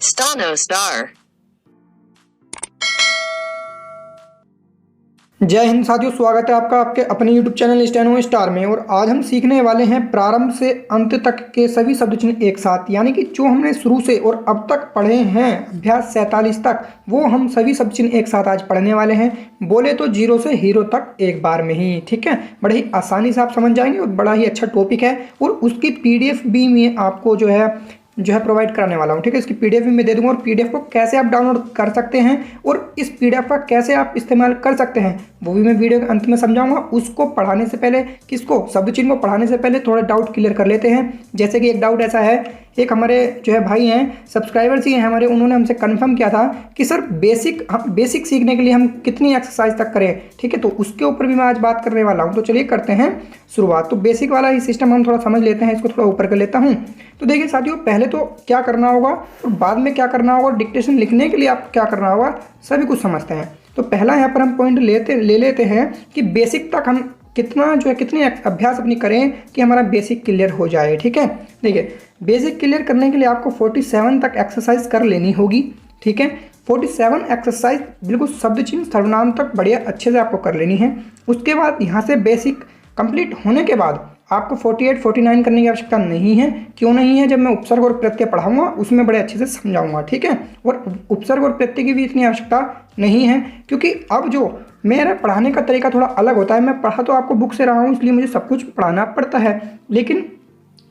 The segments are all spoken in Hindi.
Stano star. जय हिंद साथियों, स्वागत है आपका आपके अपने YouTube चैनल स्टेनो स्टार में। और आज हम सीखने वाले हैं प्रारंभ से अंत तक के सभी शब्द चिन्ह एक साथ, यानी कि जो हमने शुरू से और अब तक पढ़े हैं अभ्यास 47 तक, वो हम सभी शब्द चिन्ह एक साथ आज पढ़ने वाले हैं। बोले तो जीरो से हीरो तक एक बार में ही, ठीक है। बड़े ही आसानी से आप समझ जाएंगे और बड़ा ही अच्छा टॉपिक है। और उसकी PDF भी मैं आपको जो है प्रोवाइड कराने वाला हूँ, ठीक है। इसकी PDF भी मैं दे दूंगा और PDF को कैसे आप डाउनलोड कर सकते हैं और इस PDF का कैसे आप इस्तेमाल कर सकते हैं वो भी मैं वीडियो के अंत में समझाऊंगा। उसको पढ़ाने से पहले, किसको, शब्द चिन्ह को पढ़ाने से पहले थोड़ा डाउट क्लियर कर लेते हैं। जैसे कि एक डाउट ऐसा है, एक हमारे जो है भाई हैं, सब्सक्राइबर्स ही हैं हमारे, उन्होंने हमसे कंफर्म किया था कि सर बेसिक सीखने के लिए हम कितनी एक्सरसाइज तक करें, ठीक है। तो उसके ऊपर भी मैं आज बात करने वाला हूं। तो चलिए करते हैं शुरुआत। तो बेसिक वाला ही सिस्टम हम थोड़ा समझ लेते हैं, इसको थोड़ा ऊपर कर लेता हूं। तो देखिए साथियों, पहले तो क्या करना होगा और बाद में क्या करना होगा और डिक्टेशन लिखने के लिए आपको क्या करना होगा, सभी कुछ समझते हैं। तो पहला यहाँ पर हम पॉइंट ले लेते हैं कि बेसिक तक हम कितनी अभ्यास अपनी करें कि हमारा बेसिक क्लियर हो जाए, ठीक है। देखिए, बेसिक क्लियर करने के लिए आपको 47 तक एक्सरसाइज कर लेनी होगी, ठीक है। 47 एक्सरसाइज बिल्कुल शब्द चिन्ह सर्वनाम तक बढ़िया अच्छे से आपको कर लेनी है। उसके बाद यहाँ से बेसिक कंप्लीट होने के बाद आपको 48 49 करने की आवश्यकता नहीं है। क्यों नहीं है? जब मैं उपसर्ग और प्रत्यय पढ़ाऊंगा उसमें बड़े अच्छे से समझाऊंगा, ठीक है। और उपसर्ग और प्रत्यय की भी इतनी आवश्यकता नहीं है, क्योंकि अब जो मेरा पढ़ाने का तरीका थोड़ा अलग होता है। मैं पढ़ा तो आपको बुक से रहा हूँ, इसलिए मुझे सब कुछ पढ़ाना पड़ता है, लेकिन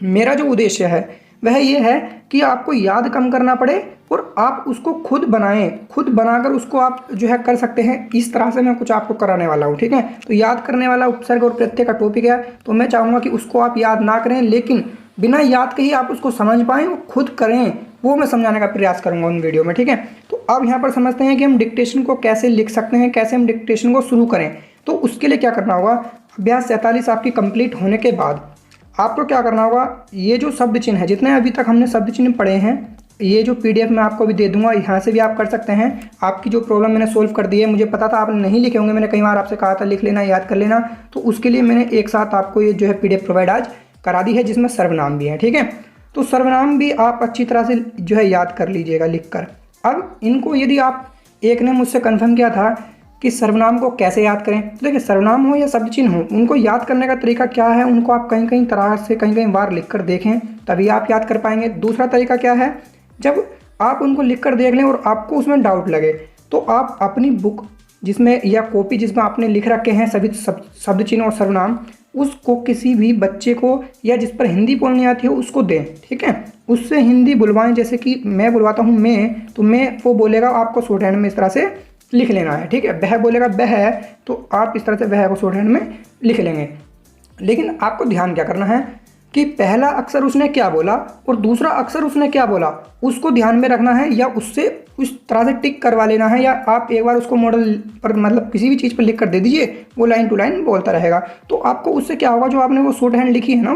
मेरा जो उद्देश्य है वह ये है कि आपको याद कम करना पड़े और आप उसको खुद बनाएं, खुद बनाकर उसको आप जो है कर सकते हैं। इस तरह से मैं कुछ आपको कराने वाला हूँ, ठीक है। तो याद करने वाला उपसर्ग और प्रत्यय का टॉपिक है, तो मैं चाहूँगा कि उसको आप याद ना करें, लेकिन बिना याद के ही आप उसको समझ पाएँ और खुद करें, वो मैं समझाने का प्रयास करूँगा उन वीडियो में, ठीक है। तो अब यहाँ पर समझते हैं कि हम डिक्टेशन को कैसे लिख सकते हैं, कैसे हम डिक्टेशन को शुरू करें। तो उसके लिए क्या करना होगा, अभ्यास 47 आपकी कंप्लीट होने के बाद आपको क्या करना होगा, ये जो शब्द चिन्ह है, जितने अभी तक हमने शब्द चिन्ह पढ़े हैं, ये जो PDF मैं आपको भी दे दूंगा, यहाँ से भी आप कर सकते हैं। आपकी जो प्रॉब्लम मैंने सोल्व कर दी है, मुझे पता था आपने नहीं लिखे होंगे, मैंने कई बार आपसे कहा था लिख लेना, याद कर लेना, तो उसके लिए मैंने एक साथ आपको ये जो है PDF प्रोवाइड आज करा दी है, जिसमें सर्वनाम भी है, ठीक है। तो सर्वनाम भी आप अच्छी तरह से जो है याद कर लीजिएगा लिख कर। अब इनको यदि आप, एक ने मुझसे कन्फर्म किया था कि सर्वनाम को कैसे याद करें, तो देखिए सर्वनाम हो या शब्द चिन्ह हो, उनको याद करने का तरीका क्या है, उनको आप कहीं कहीं तरह से कहीं बार लिख कर देखें, तभी आप याद कर पाएंगे। दूसरा तरीका क्या है, जब आप उनको लिख कर देख लें और आपको उसमें डाउट लगे, तो आप अपनी बुक जिसमें या कॉपी जिसमें आपने लिख रखे हैं सभी शब्द चिन्ह और सर्वनाम, उसको किसी भी बच्चे को या जिस पर हिंदी बोलनी आती है उसको दें, ठीक है। उससे हिंदी बुलवाएं, जैसे कि मैं बुलवाता हूँ मैं, तो मैं वो बोलेगा, आपको शॉर्ट हैंड में इस तरह से लिख लेना है, ठीक है। वह बोलेगा वह है, तो आप इस तरह से वह को शॉर्ट हैंड में लिख लेंगे। लेकिन आपको ध्यान क्या करना है कि पहला अक्षर उसने क्या बोला और दूसरा अक्षर उसने क्या बोला, उसको ध्यान में रखना है, या उससे उस तरह से टिक करवा लेना है, या आप एक बार उसको मॉडल पर मतलब किसी भी चीज़ पर लिख कर दे दीजिए, वो लाइन टू लाइन बोलता रहेगा। तो आपको उससे क्या होगा, जो आपने वो शॉर्ट हैंड लिखी है ना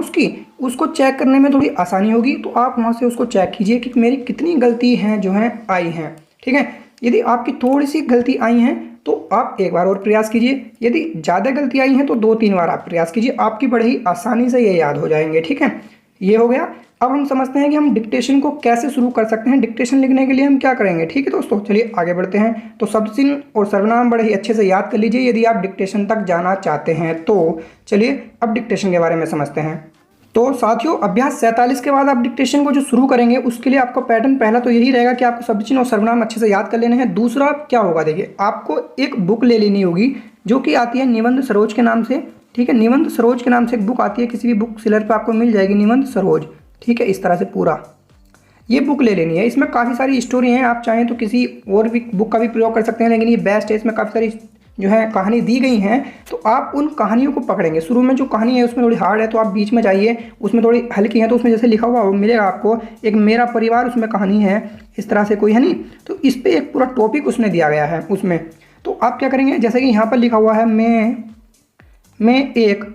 उसको चेक करने में थोड़ी आसानी होगी। तो आप वहाँ से उसको चेक कीजिए कि मेरी कितनी गलती हैं जो हैं आई हैं, ठीक है। यदि आपकी थोड़ी सी गलती आई हैं तो आप एक बार और प्रयास कीजिए, यदि ज़्यादा गलती आई हैं तो 2-3 बार आप प्रयास कीजिए, आपकी बड़े ही आसानी से ये याद हो जाएंगे, ठीक है। ये हो गया। अब हम समझते हैं कि हम डिक्टेशन को कैसे शुरू कर सकते हैं, डिक्टेशन लिखने के लिए हम क्या करेंगे, ठीक है दोस्तों। चलिए आगे बढ़ते हैं। तो शब्द चिन्ह और सर्वनाम बड़े ही अच्छे से याद कर लीजिए यदि आप डिक्टेशन तक जाना चाहते हैं। तो चलिए अब डिक्टेशन के बारे में समझते हैं। तो साथियों, अभ्यास 47 के बाद आप डिक्टेशन को जो शुरू करेंगे उसके लिए आपका पैटर्न पहला तो यही रहेगा कि आपको शब्द चिन्ह और सर्वनाम अच्छे से याद कर लेने हैं। दूसरा क्या होगा, देखिए आपको एक बुक ले लेनी होगी जो कि आती है निबंध सरोज के नाम से, ठीक है। निबंध सरोज के नाम से एक बुक आती है, किसी भी बुक सेलर पर आपको मिल जाएगी निबंध सरोज, ठीक है। इस तरह से पूरा ये बुक ले लेनी है। इसमें काफ़ी सारी स्टोरी हैं, आप चाहें तो किसी और भी बुक का भी प्रयोग कर सकते हैं, लेकिन ये बेस्ट है, इसमें काफ़ी सारी जो है कहानी दी गई हैं। तो आप उन कहानियों को पकड़ेंगे। शुरू में जो कहानी है उसमें थोड़ी हार्ड है, तो आप बीच में जाइए, उसमें थोड़ी हल्की है, तो उसमें जैसे लिखा हुआ वो मिलेगा आपको, एक मेरा परिवार उसमें कहानी है, इस तरह से कोई है नहीं, तो इस पर एक पूरा टॉपिक उसने दिया गया है उसमें। तो आप क्या करेंगे, जैसे कि यहाँ पर लिखा हुआ है मैं एक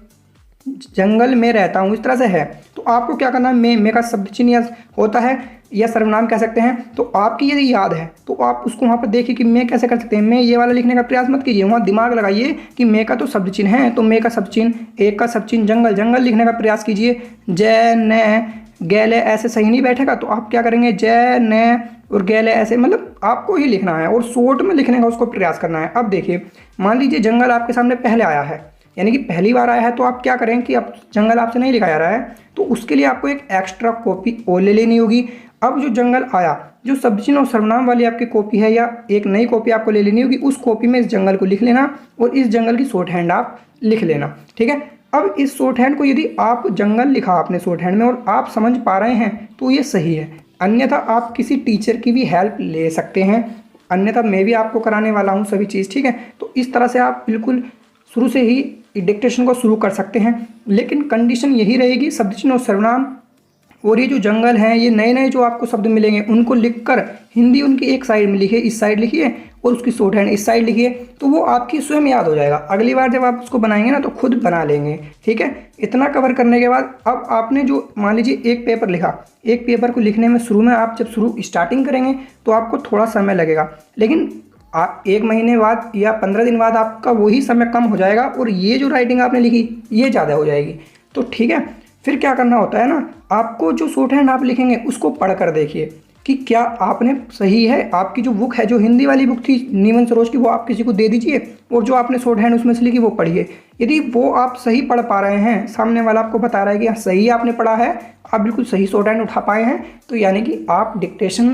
जंगल में रहता हूँ, इस तरह से है, तो आपको क्या करना है, मैं का शब्द चिन्ह होता है या सर्वनाम कह सकते हैं। तो आपकी यदि याद है तो आप उसको वहाँ पर देखिए कि मैं कैसे कर सकते हैं। मैं ये वाला लिखने का प्रयास मत कीजिए, वहाँ दिमाग लगाइए कि मैं का तो शब्द चिन्ह है, तो मैं का शब्द चिन्ह, एक का शब्द चिन्ह जंगल लिखने का प्रयास कीजिए। जय न गैले ऐसे सही नहीं बैठेगा, तो आप क्या करेंगे, जय न और गैल है, ऐसे मतलब आपको ही लिखना है और शॉर्ट में लिखने का उसको प्रयास करना है। अब देखिए, मान लीजिए जंगल आपके सामने पहले आया है, यानी कि पहली बार आया है, तो आप क्या करें कि अब जंगल आपसे नहीं लिखा जा रहा है, तो उसके लिए आपको एक एक्स्ट्रा कॉपी और ले लेनी होगी। अब जो जंगल आया, जो शब्द चिन्ह और सर्वनाम वाली आपकी कॉपी है या एक नई कॉपी आपको ले लेनी होगी, उस कॉपी में इस जंगल को लिख लेना और इस जंगल की शॉर्ट हैंड आप लिख लेना, ठीक है। अब इस शॉर्ट हैंड को यदि आप जंगल लिखा आपने शॉर्ट हैंड में और आप समझ पा रहे हैं तो ये सही है, अन्यथा आप किसी टीचर की भी हेल्प ले सकते हैं, अन्यथा मैं भी आपको कराने वाला हूँ सभी चीज़, ठीक है। तो इस तरह से आप बिल्कुल शुरू से ही डिक्टेशन को शुरू कर सकते हैं, लेकिन कंडीशन यही रहेगी, शब्द चिन्ह और सर्वनाम और ये जो जंगल हैं, ये नए नए जो आपको शब्द मिलेंगे उनको लिखकर हिंदी उनकी एक साइड में लिखिए, इस साइड लिखिए, और उसकी शॉर्ट हैंड इस साइड लिखिए, तो वो आपकी स्वयं याद हो जाएगा। अगली बार जब आप उसको बनाएंगे ना तो खुद बना लेंगे, ठीक है। इतना कवर करने के बाद अब आपने जो मान लीजिए एक पेपर लिखा, एक पेपर को लिखने में शुरू में आप जब शुरू स्टार्टिंग करेंगे तो आपको थोड़ा समय लगेगा, लेकिन आप 1 महीने बाद या 15 दिन बाद आपका वही समय कम हो जाएगा और ये जो राइटिंग आपने लिखी ये ज़्यादा हो जाएगी। तो ठीक है, फिर क्या करना होता है ना, आपको जो शॉर्ट हैंड आप लिखेंगे उसको पढ़ कर देखिए कि क्या आपने सही है। आपकी जो बुक है, जो हिंदी वाली बुक थी नीमन सरोज की, वो आप किसी को दे दीजिए और जो आपने शॉर्ट हैंड उसमें से लिखी वो पढ़िए। यदि वो आप सही पढ़ पा रहे हैं, सामने वाला आपको बता रहा है कि हाँ सही आपने पढ़ा है, आप बिल्कुल सही शॉर्ट हैंड उठा पाए हैं, तो यानी कि आप डिक्टेशन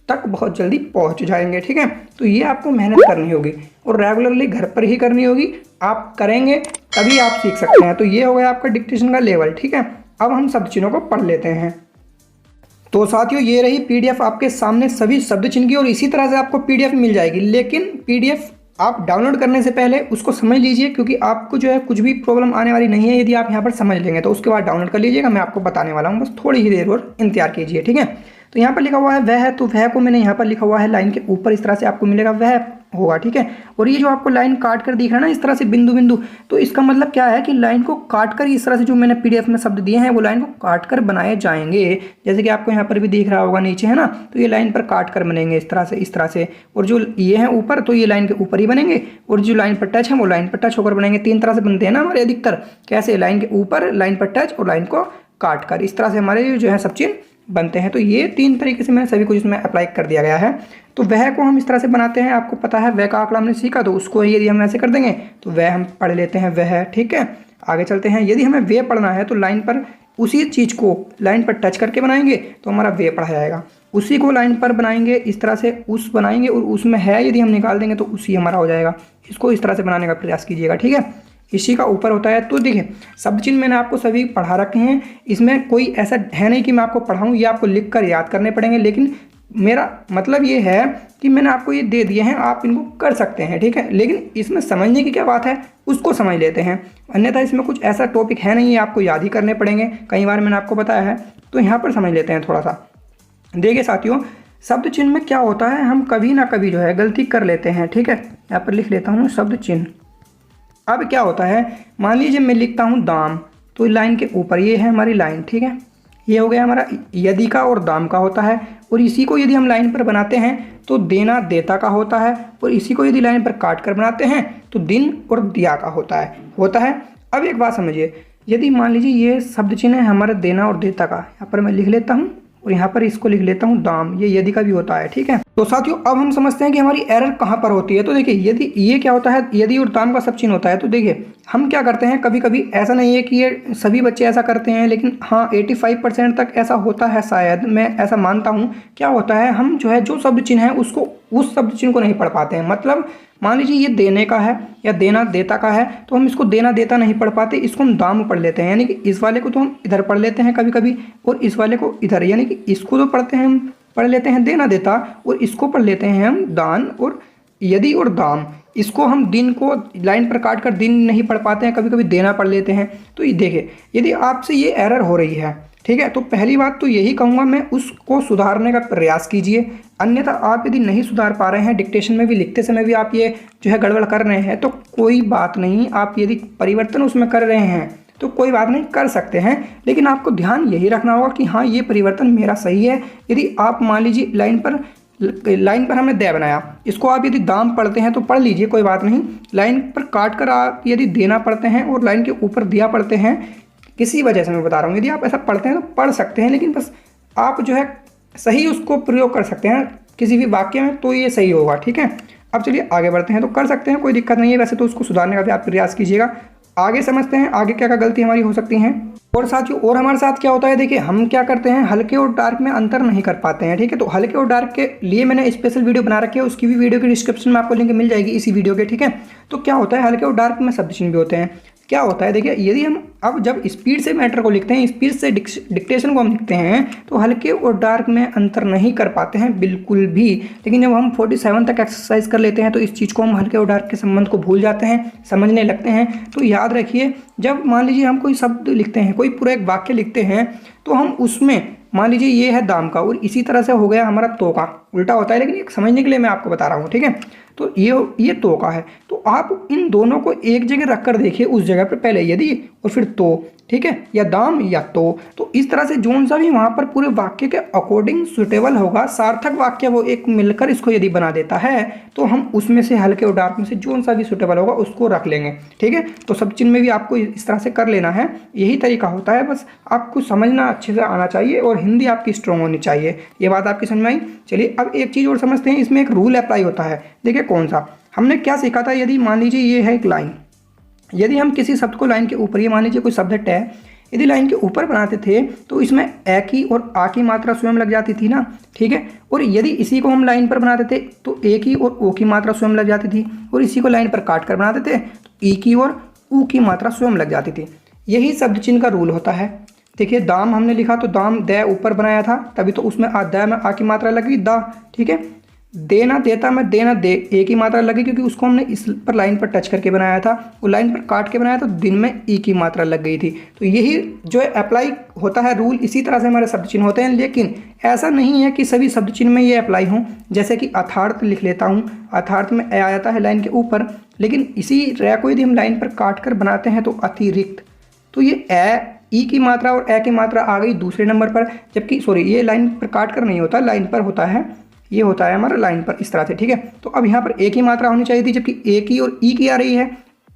तक बहुत जल्दी पहुंच जाएंगे, ठीक है। तो ये आपको मेहनत करनी होगी और रेगुलरली घर पर ही करनी होगी, आप करेंगे तभी आप सीख सकते हैं। तो ये हो गया आपका डिक्टेशन का लेवल, ठीक है। अब हम शब्द चिन्हों को पढ़ लेते हैं। तो साथियों, ये रही पीडीएफ आपके सामने सभी शब्द चिन्ह की, और इसी तरह से आपको पीडीएफ मिल जाएगी, लेकिन पीडीएफ आप डाउनलोड करने से पहले उसको समझ लीजिए, क्योंकि आपको जो है कुछ भी प्रॉब्लम आने वाली नहीं है यदि आप यहाँ पर समझ लेंगे। तो उसके बाद डाउनलोड कर लीजिएगा, मैं आपको बताने वाला हूँ, बस थोड़ी ही देर और इंतजार कीजिए, ठीक है। तो यहाँ पर लिखा हुआ है वह है, तो वह को मैंने यहाँ पर लिखा हुआ है लाइन के ऊपर, इस तरह से आपको मिलेगा वह होगा, ठीक है। और ये जो आपको लाइन काट कर दिख रहा है ना इस तरह से बिंदु बिंदु, तो इसका मतलब क्या है कि लाइन को काट कर इस तरह से जो मैंने पीडीएफ में शब्द दिए हैं वो लाइन को काट कर बनाए जाएंगे। जैसे कि आपको यहाँ पर भी दिख रहा होगा नीचे, है ना, तो ये लाइन पर काट कर बनेंगे इस तरह से, इस तरह से। और जो ये हैं ऊपर, तो ये लाइन के ऊपर ही बनेंगे, और जो लाइन पर टच है वो लाइन पर टच होकर बनेंगे। 3 तरह से बनते हैं ना हमारे अधिकतर, कैसे, लाइन के ऊपर, लाइन पर टच और लाइन को काट कर, इस तरह से हमारे जो है सब चिन्ह बनते हैं। तो ये 3 तरीके से मैंने सभी कुछ इसमें अप्लाई कर दिया गया है। तो वह को हम इस तरह से बनाते हैं, आपको पता है वह का आंकड़ा हमने सीखा, तो उसको यदि हम ऐसे कर देंगे तो वह हम पढ़ लेते हैं वह, ठीक है। आगे चलते हैं, यदि हमें वे पढ़ना है तो लाइन पर उसी चीज़ को लाइन पर टच करके बनाएंगे तो हमारा वे पढ़ा जाएगा, उसी को लाइन पर बनाएंगे इस तरह से उस बनाएंगे, और उसमें है यदि हम निकाल देंगे तो उसी हमारा हो जाएगा। इसको इस तरह से बनाने का प्रयास कीजिएगा, ठीक है। इसी का ऊपर होता है। तो देखिए, शब्द चिन्ह मैंने आपको सभी पढ़ा रखे हैं, इसमें कोई ऐसा है नहीं कि मैं आपको पढ़ाऊँ, ये आपको लिख कर याद करने पड़ेंगे, लेकिन मेरा मतलब ये है कि मैंने आपको ये दे दिए हैं, आप इनको कर सकते हैं, ठीक है। लेकिन इसमें समझने की क्या बात है, उसको समझ लेते हैं, अन्यथा इसमें कुछ ऐसा टॉपिक है नहीं, आपको याद ही करने पड़ेंगे, कई बार मैंने आपको बताया है। तो यहाँ पर समझ लेते हैं थोड़ा सा। देखिए साथियों, शब्द चिन्ह में क्या होता है, हम कभी ना कभी जो है गलती कर लेते हैं, ठीक है। यहाँ पर लिख लेता हूँ शब्द चिन्ह। अब क्या होता है, मान लीजिए मैं लिखता हूँ दाम, तो लाइन के ऊपर ये है हमारी लाइन, ठीक है। ये हो गया हमारा यदि का और दाम का होता है, और इसी को यदि हम लाइन पर बनाते हैं तो देना देता का होता है, और इसी को यदि लाइन पर काट कर बनाते हैं तो दिन और दिया का होता है। अब एक बात समझिए, यदि मान लीजिए ये शब्द चिन्ह है हमारा देना और देता का, यहाँ पर मैं लिख लेता हूँ और यहाँ पर इसको लिख लेता हूँ दाम, ये यदि का भी होता है, ठीक है। तो साथियों, अब हम समझते हैं कि हमारी एरर कहाँ पर होती है। तो देखिए, यदि ये क्या होता है, यदि और दाम का सब चिन्ह होता है, तो देखिए हम क्या करते हैं, कभी कभी ऐसा नहीं है कि ये सभी बच्चे ऐसा करते हैं, लेकिन हाँ 85% तक ऐसा होता है, शायद मैं ऐसा मानता हूँ। क्या होता है, हम जो है जो शब्द चिन्ह है उसको उस शब्द चिन्ह को नहीं पढ़ पाते हैं। मतलब मान लीजिए ये देने का है या देना देता का है, तो हम इसको देना देता नहीं पढ़ पाते, इसको हम दाम पढ़ लेते हैं, यानी कि इस वाले को तो हम इधर पढ़ लेते हैं कभी कभी, और इस वाले को इधर, यानी कि इसको तो पढ़ते हैं हम पढ़ लेते हैं देना देता, और इसको पढ़ लेते हैं हम दान और यदि और दाम। इसको हम दिन को लाइन पर काट कर दिन नहीं पढ़ पाते हैं, कभी कभी देना पढ़ लेते हैं। तो ये देखिए, यदि आपसे ये एरर हो रही है, ठीक है, तो पहली बात तो यही कहूँगा मैं, उसको सुधारने का प्रयास कीजिए। अन्यथा आप यदि नहीं सुधार पा रहे हैं, डिक्टेशन में भी लिखते समय भी आप ये जो है गड़बड़ कर रहे हैं, तो कोई बात नहीं, आप यदि परिवर्तन उसमें कर रहे हैं तो कोई बात नहीं, कर सकते हैं, लेकिन आपको ध्यान यही रखना होगा कि हाँ ये परिवर्तन मेरा सही है। यदि आप मान लीजिए लाइन पर हमने दे बनाया, इसको आप यदि दाम पढ़ते हैं तो पढ़ लीजिए, कोई बात नहीं। लाइन पर काट कर आप यदि देना पढ़ते हैं और लाइन के ऊपर दिया पढ़ते हैं, किसी वजह से मैं बता रहा हूँ, यदि आप ऐसा पढ़ते हैं तो पढ़ सकते हैं, लेकिन बस आप जो है सही उसको प्रयोग कर सकते हैं। किसी भी वाक्य में, तो ये सही होगा। ठीक है, अब चलिए आगे बढ़ते हैं। तो कर सकते हैं, कोई दिक्कत नहीं है, वैसे तो उसको सुधारने का भी आप प्रयास कीजिएगा। आगे समझते हैं आगे क्या क्या गलती हमारी हो सकती हैं। और साथियों, और हमारे साथ क्या होता है, देखिए हम क्या करते हैं, हल्के और डार्क में अंतर नहीं कर पाते हैं। ठीक है, तो हल्के और डार्क के लिए मैंने स्पेशल वीडियो बना रखी है, उसकी भी वीडियो के डिस्क्रिप्शन में आपको लिंक मिल जाएगी इसी वीडियो के। ठीक है, तो क्या होता है, हल्के और डार्क में शब्द चिन्ह भी होते हैं। क्या होता है, देखिए यदि हम अब जब स्पीड से मैटर को लिखते हैं, स्पीड से डिक्टेशन को हम लिखते हैं, तो हल्के और डार्क में अंतर नहीं कर पाते हैं बिल्कुल भी। लेकिन जब हम 47 तक एक्सरसाइज कर लेते हैं तो इस चीज़ को हम हल्के और डार्क के संबंध को भूल जाते हैं, समझने लगते हैं। तो याद रखिए, जब मान लीजिए हम कोई शब्द लिखते हैं, कोई पूरा एक वाक्य लिखते हैं, तो हम उसमें मान लीजिए ये है दाम का, और इसी तरह से हो गया हमारा तो का, उल्टा होता है, लेकिन एक समझने के लिए मैं आपको बता रहा हूँ। ठीक है, तो ये तो का है, तो आप इन दोनों को एक जगह रख कर देखिए, उस जगह पर पहले यदि और फिर तो। ठीक है, या दाम या तो इस तरह से जोन सा भी वहाँ पर पूरे वाक्य के अकॉर्डिंग सुटेबल होगा, सार्थक वाक्य वो एक मिलकर इसको यदि बना देता है, तो हम उसमें से हल्के और डार्क में से जोन सा भी सुटेबल होगा उसको रख लेंगे। ठीक है, तो सब चिन्ह में भी आपको इस तरह से कर लेना है, यही तरीका होता है। बस आपको समझना अच्छे से आना चाहिए और हिंदी आपकी स्ट्रॉन्ग होनी चाहिए। ये बात आपकी समझ में आई। चलिए अब एक चीज़ और समझते हैं, इसमें एक रूल अप्लाई होता है। देखिए कौन सा, हमने क्या सीखा था, यदि मान लीजिए ये है एक लाइन, यदि हम किसी शब्द को लाइन के ऊपर, ये मान लीजिए कोई शब्द है, यदि लाइन के ऊपर बनाते थे तो इसमें ए की और आ की मात्रा स्वयं लग जाती थी ना। ठीक है, और यदि इसी को हम लाइन पर बनाते थे तो ए की और ओ की मात्रा स्वयं लग जाती थी, और इसी को लाइन पर काट कर बनाते थे तो ई की और ऊ की मात्रा स्वयं लग जाती थी। यही शब्द चिन्ह का रूल होता है। देखिए दाम हमने लिखा तो दाम द ऊपर बनाया था, तभी तो उसमें द में आ की मात्रा लगी दा। ठीक है, देना देता में देना दे ए की मात्रा लगी, क्योंकि उसको हमने इस पर लाइन पर टच करके बनाया था, वो लाइन पर काट के बनाया तो दिन में ई की मात्रा लग गई थी। तो यही जो है अप्लाई होता है रूल, इसी तरह से हमारे शब्द चिन्ह होते हैं। लेकिन ऐसा नहीं है कि सभी शब्द चिन्ह में ये अप्लाई हों। जैसे कि अर्थार्थ लिख लेता हूँ, अर्थार्थ में ए आ जाता है लाइन के ऊपर, लेकिन इसी रे को यदि हम लाइन पर काट कर बनाते हैं तो अतिरिक्त, तो ये ई की मात्रा और ए की मात्रा आ गई दूसरे नंबर पर, जबकि सॉरी ये लाइन पर काट कर नहीं होता, लाइन पर होता है, ये होता है हमारा लाइन पर इस तरह से। ठीक है, तो अब यहाँ पर ए की मात्रा होनी चाहिए थी, जबकि ए की और ई की आ रही है,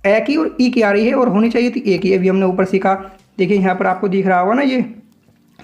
ए की और ई की आ रही है, और होनी चाहिए थी ए की। अभी हमने ऊपर सीखा, देखिए यहाँ पर आपको दिख रहा होगा ना ये।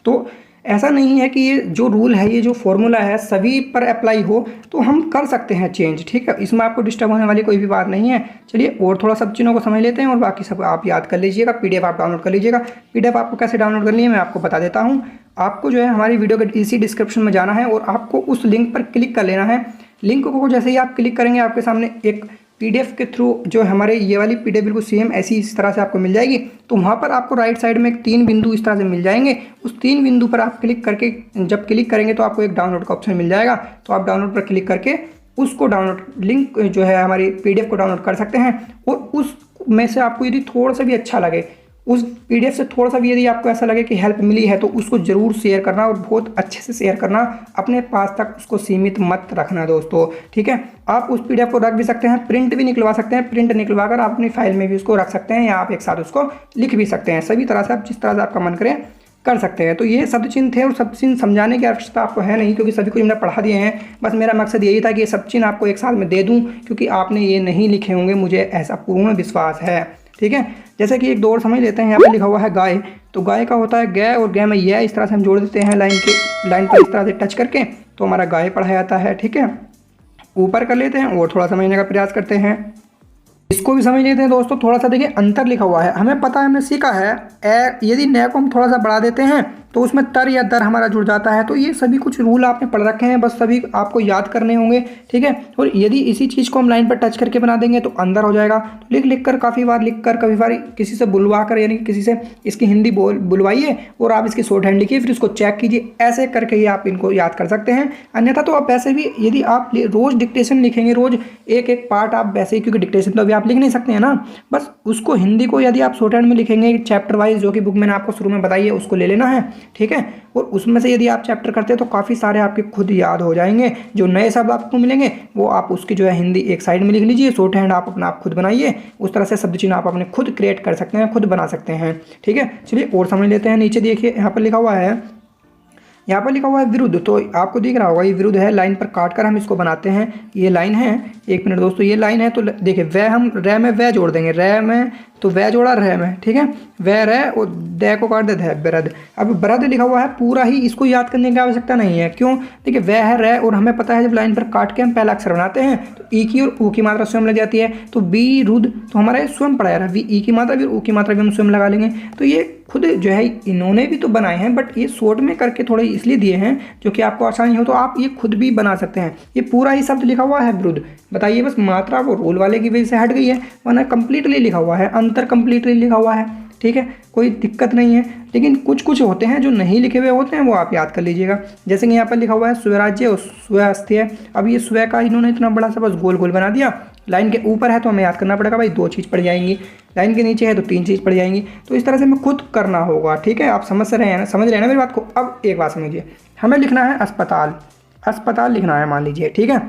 तो ऐसा नहीं है कि ये जो रूल है, ये जो फॉर्मूला है सभी पर अप्लाई हो, तो हम कर सकते हैं चेंज। ठीक है, इसमें आपको डिस्टर्ब होने वाली कोई भी बात नहीं है। चलिए और थोड़ा सब चीज़ों को समझ लेते हैं और बाकी सब आप याद कर लीजिएगा। पीडीएफ आप डाउनलोड कर लीजिएगा। पीडीएफ आपको कैसे डाउनलोड करनी है मैं आपको बता देता हूँ। आपको जो है हमारी वीडियो के इसी डिस्क्रिप्शन में जाना है और आपको उस लिंक पर क्लिक कर लेना है। लिंक को जैसे ही आप क्लिक करेंगे, आपके सामने एक पीडीएफ के थ्रू जो हमारे ये वाली पीडीएफ बिल्कुल सेम ऐसी इस तरह से आपको मिल जाएगी। तो वहाँ पर आपको राइट साइड में एक 3 बिंदु इस तरह से मिल जाएंगे। उस 3 बिंदु पर आप क्लिक करके जब क्लिक करेंगे तो आपको एक डाउनलोड का ऑप्शन मिल जाएगा। तो आप डाउनलोड पर क्लिक करके उसको डाउनलोड लिंक जो है हमारी पीडीएफ को डाउनलोड कर सकते हैं। और उस में से आपको यदि थोड़ा सा भी अच्छा लगे, उस पीडीएफ से थोड़ा सा भी यदि आपको ऐसा लगे कि हेल्प मिली है, तो उसको ज़रूर शेयर करना और बहुत अच्छे से शेयर करना, अपने पास तक उसको सीमित मत रखना दोस्तों। ठीक है, आप उस पीडीएफ को रख भी सकते हैं, प्रिंट भी निकलवा सकते हैं, प्रिंट निकलवा कर आप अपनी फाइल में भी उसको रख सकते हैं, या आप एक साथ उसको लिख भी सकते हैं। सभी तरह से आप जिस तरह से आपका मन करे कर सकते हैं। तो ये शब्द चिन्ह थे और शब्द चिन्ह समझाने की आवश्यकता आपको है नहीं, क्योंकि सभी को मैंने पढ़ा दिए हैं। बस मेरा मकसद यही था कि ये शब्द चिन्ह आपको एक साल में दे दूँ, क्योंकि आपने ये नहीं लिखे होंगे, मुझे ऐसा पूर्ण विश्वास है। ठीक है, जैसे कि एक दो और समझ लेते हैं। यहाँ पर लिखा हुआ है गाय, तो गाय का होता है गै, और गै में यह इस तरह से हम जोड़ देते हैं लाइन पर इस तरह से टच करके, तो हमारा गाय पढ़ा जाता है। ठीक है, ऊपर कर लेते हैं और थोड़ा समझने का प्रयास करते हैं। इसको भी समझ लेते हैं दोस्तों। थोड़ा सा देखिए अंतर लिखा हुआ है, हमें पता है, हमने सीखा है यदि न को हम थोड़ा सा बढ़ा देते हैं तो उसमें तर या दर हमारा जुड़ जाता है। तो ये सभी कुछ रूल आपने पढ़ रखे हैं, बस सभी आपको याद करने होंगे। ठीक है, और यदि इसी चीज़ को हम लाइन पर टच करके बना देंगे तो अंदर हो जाएगा। तो लिख कर काफ़ी बार लिख कर, कभी बार किसी से बुलवा कर, यानी किसी से इसकी हिंदी बुलवाइए और आप इसकी शॉर्ट हैंड लिखिए, फिर उसको चेक कीजिए। ऐसे करके ही आप इनको याद कर सकते हैं। अन्यथा तो आप वैसे भी यदि आप रोज़ डिक्टेशन लिखेंगे, रोज़ एक एक पार्ट आप वैसे ही, क्योंकि डिक्टेशन तो अभी आप लिख नहीं सकते हैं ना, बस उसको हिंदी को यदि आप शॉर्ट हैंड में लिखेंगे चैप्टर वाइज, जो कि बुक मैंने आपको शुरू में बताई है, उसको ले लेना है। ठीक है, और उसमें से यदि आप चैप्टर करते हैं तो काफ़ी सारे आपके खुद याद हो जाएंगे। जो नए शब्द आपको मिलेंगे वो आप उसकी जो है हिंदी एक साइड में लिख लीजिए, शॉर्ट हैंड आप अपना आप खुद बनाइए। उस तरह से शब्द चिन्ह आप अपने खुद क्रिएट कर सकते हैं, खुद बना सकते हैं। ठीक है, चलिए और समझ लेते हैं। नीचे देखिए यहाँ पर लिखा हुआ है, यहाँ पर लिखा हुआ है विरुद्ध, तो आपको दिख रहा होगा ये विरुद्ध है, लाइन पर काट कर हम इसको बनाते हैं। ये लाइन है, एक मिनट दोस्तों, ये लाइन है तो देखिए वह हम रे में वह जोड़ देंगे, रे में तो वह जोड़ा रे में, ठीक है, वह रे और दे को काट देते हैं बरद। अब बरद लिखा हुआ है पूरा ही, इसको याद करने की आवश्यकता नहीं है। क्यों? देखिए वह है रे, और हमें पता है जब लाइन पर काट के हम पहला अक्षर बनाते हैं तो ई की और ऊ की मात्रा स्वयं लग जाती है। तो बी रुद तो हमारा ये स्वयं पड़ा जा रहा है, वी ई की मात्रा भी और ऊ की मात्रा भी हम स्वयं लगा लेंगे। तो ये खुद जो है इन्होंने भी तो बनाए हैं, बट ये शॉर्ट में करके थोड़े इसलिए दिए हैं जो कि आपको आसानी हो, तो आप ये खुद भी बना सकते हैं। ये पूरा ही शब्द लिखा हुआ है विरुद्ध, बताइए बस मात्रा वो रोल वाले की वजह से हट गई है, वरना कंप्लीटली लिखा हुआ है, अंतर कंप्लीटली लिखा हुआ है, ठीक है, कोई दिक्कत नहीं है। लेकिन कुछ कुछ होते हैं जो नहीं लिखे हुए होते हैं, वो आप याद कर लीजिएगा। जैसे कि यहाँ पर लिखा हुआ है स्वराज्य और स्वास्थ्य। अब ये स्व का इन्होंने इतना बड़ा सा बस गोल गोल बना दिया। लाइन के ऊपर है तो हमें याद करना पड़ेगा भाई 2 चीज़ पड़ जाएंगी, लाइन के नीचे है तो 3 चीज़ पड़ जाएंगी। तो इस तरह से हमें खुद करना होगा, ठीक है, आप समझ रहे हैं ना, समझ रहे हैं ना मेरी बात को। अब एक बात समझिए, हमें लिखना है अस्पताल, अस्पताल लिखना है मान लीजिए, ठीक है,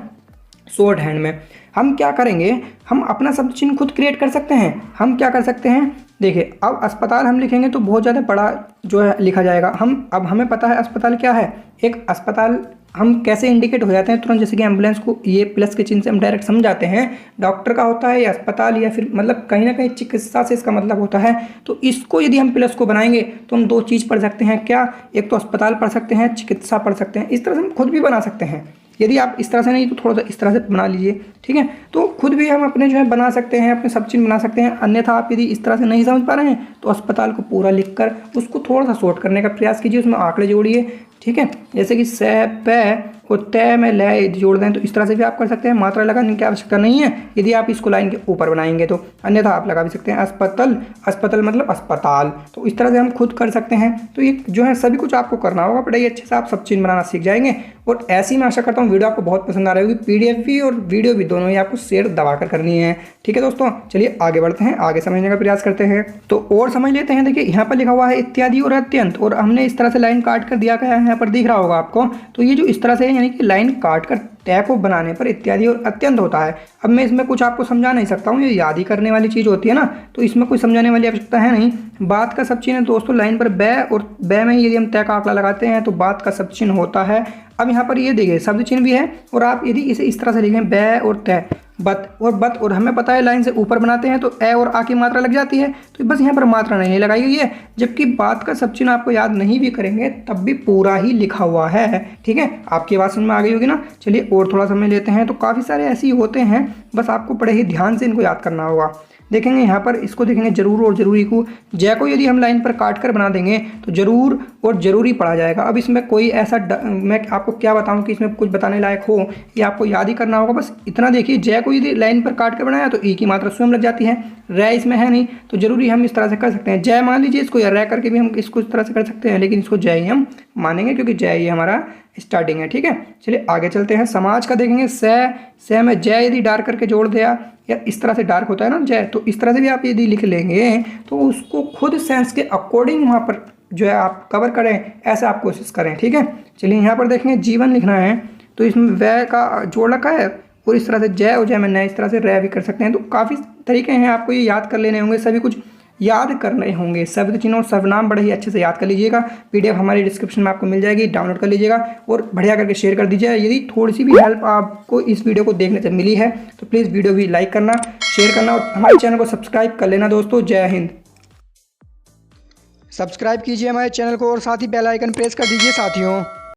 शॉर्ट हैंड में। हम क्या करेंगे, हम अपना शब्द चिन्ह खुद क्रिएट कर सकते हैं। हम क्या कर सकते हैं, देखिए अब अस्पताल हम लिखेंगे तो बहुत ज़्यादा बड़ा जो है लिखा जाएगा। अब हमें पता है अस्पताल क्या है। एक अस्पताल हम कैसे इंडिकेट हो जाते हैं तुरंत, जैसे कि एम्बुलेंस को ये प्लस के चिन्ह से हम डायरेक्ट समझ जाते हैं डॉक्टर का होता है या अस्पताल, या फिर मतलब कहीं ना कहीं चिकित्सा से इसका मतलब होता है। तो इसको यदि हम प्लस को बनाएंगे तो हम 2 चीज़ पढ़ सकते हैं, क्या, एक तो अस्पताल पढ़ सकते हैं, चिकित्सा पढ़ सकते हैं। इस तरह से हम खुद भी बना सकते हैं। यदि आप इस तरह से नहीं तो थोड़ा सा इस तरह से बना लीजिए, ठीक है। तो खुद भी हम अपने जो है बना सकते हैं, अपने सब चिन्ह बना सकते हैं। अन्यथा आप यदि इस तरह से नहीं समझ पा रहे हैं तो अस्पताल को पूरा लिखकर उसको थोड़ा सा शॉर्ट करने का प्रयास कीजिए, उसमें आंकड़े जोड़िए, ठीक है। जैसे कि स प और तय में लय जोड़ दें, तो इस तरह से भी आप कर सकते हैं। मात्रा लगाने की आवश्यकता नहीं है यदि आप इसको लाइन के ऊपर बनाएंगे तो, अन्यथा आप लगा भी सकते हैं अस्पताल, अस्पताल मतलब अस्पताल। तो इस तरह से हम खुद कर सकते हैं। तो ये जो है सभी कुछ आपको करना होगा, बड़े अच्छे से आप सब चिन्ह बनाना सीख जाएंगे। और ऐसी मैं आशा करता हूँ वीडियो आपको बहुत पसंद आ रही होगी। PDF भी और वीडियो भी दोनों ही आपको शेयर दबा कर करनी है, ठीक है दोस्तों। चलिए आगे बढ़ते हैं, आगे समझने का प्रयास करते हैं। तो और समझ लेते हैं। देखिए यहाँ पर लिखा हुआ है इत्यादि और अत्यंत, और हमने इस तरह से लाइन काट कर दिया गया है, यहाँ पर दिख रहा होगा आपको। तो ये जो इस तरह से यानी कि लाइन काट कर तय को बनाने पर इत्यादि और अत्यंत होता है। अब मैं इसमें कुछ आपको समझा नहीं सकता हूँ, ये याद ही करने वाली चीज़ होती है ना, तो इसमें कोई समझाने वाली आवश्यकता है नहीं। बात का सब चिन्ह है दोस्तों लाइन पर बै, और बै में यदि हम तय का आंकड़ा लगाते हैं तो बात का सब चिन्ह होता है। अब यहाँ पर ये देखिए शब्द चिन्ह भी है, और आप यदि इसे इस तरह से लिखें बै और तय, बत और बत, और हमें पता है लाइन से ऊपर बनाते हैं तो ए और आ की मात्रा लग जाती है, तो बस यहाँ पर मात्रा नहीं लगाई गई है। जबकि बात का सब चिन्ह आपको याद नहीं भी करेंगे तब भी पूरा ही लिखा हुआ है, ठीक है। आपकी बात समझ में आ गई होगी ना। चलिए और थोड़ा समय लेते हैं। तो काफ़ी सारे ऐसे ही होते हैं, बस आपको बड़े ही ध्यान से इनको याद करना होगा। देखेंगे यहाँ पर, इसको देखेंगे जरूर और जरूरी को, जय को यदि हम लाइन पर काट कर बना देंगे तो जरूर और जरूरी पढ़ा जाएगा। अब इसमें कोई ऐसा मैं आपको क्या बताऊं कि इसमें कुछ बताने लायक हो, ये आपको याद ही करना होगा। बस इतना देखिए, जय को यदि लाइन पर काट कर बनाया तो ई की मात्रा स्वयं लग जाती है, रै इसमें है नहीं, तो जरूरी हम इस तरह से कर सकते हैं। जय मान लीजिए इसको, या रै करके भी हम इसको इस तरह से कर सकते हैं, लेकिन इसको जय ही हम मानेंगे क्योंकि जय ही हमारा स्टार्टिंग है, ठीक है। चलिए आगे चलते हैं। समाज का देखेंगे स में जय यदि डार्क करके जोड़ दिया, या इस तरह से डार्क होता है ना जय, तो इस तरह से भी आप यदि लिख लेंगे तो उसको खुद सेंस के अकॉर्डिंग वहाँ पर जो है आप कवर करें, ऐसा आप कोशिश करें, ठीक है। चलिए यहाँ पर देखेंगे जीवन लिखना है, तो इसमें वह का जोड़ रखा है, और इस तरह से जय और जय में नए इस तरह से रै भी कर सकते हैं। तो काफ़ी तरीके हैं, आपको ये याद कर लेने होंगे, सभी कुछ याद करने होंगे। शब्द चिन्ह और सर्वनाम बड़े ही अच्छे से याद कर लीजिएगा। PDF हमारी डिस्क्रिप्शन में आपको मिल जाएगी, डाउनलोड कर लीजिएगा और बढ़िया करके शेयर कर दीजिए। यदि थोड़ी सी भी हेल्प आपको इस वीडियो को देखने से मिली है तो प्लीज़ वीडियो भी लाइक करना, शेयर करना, और हमारे चैनल को सब्सक्राइब कर लेना दोस्तों। जय हिंद। सब्सक्राइब कीजिए हमारे चैनल को और साथ ही बेल आइकन प्रेस कर दीजिए साथियों।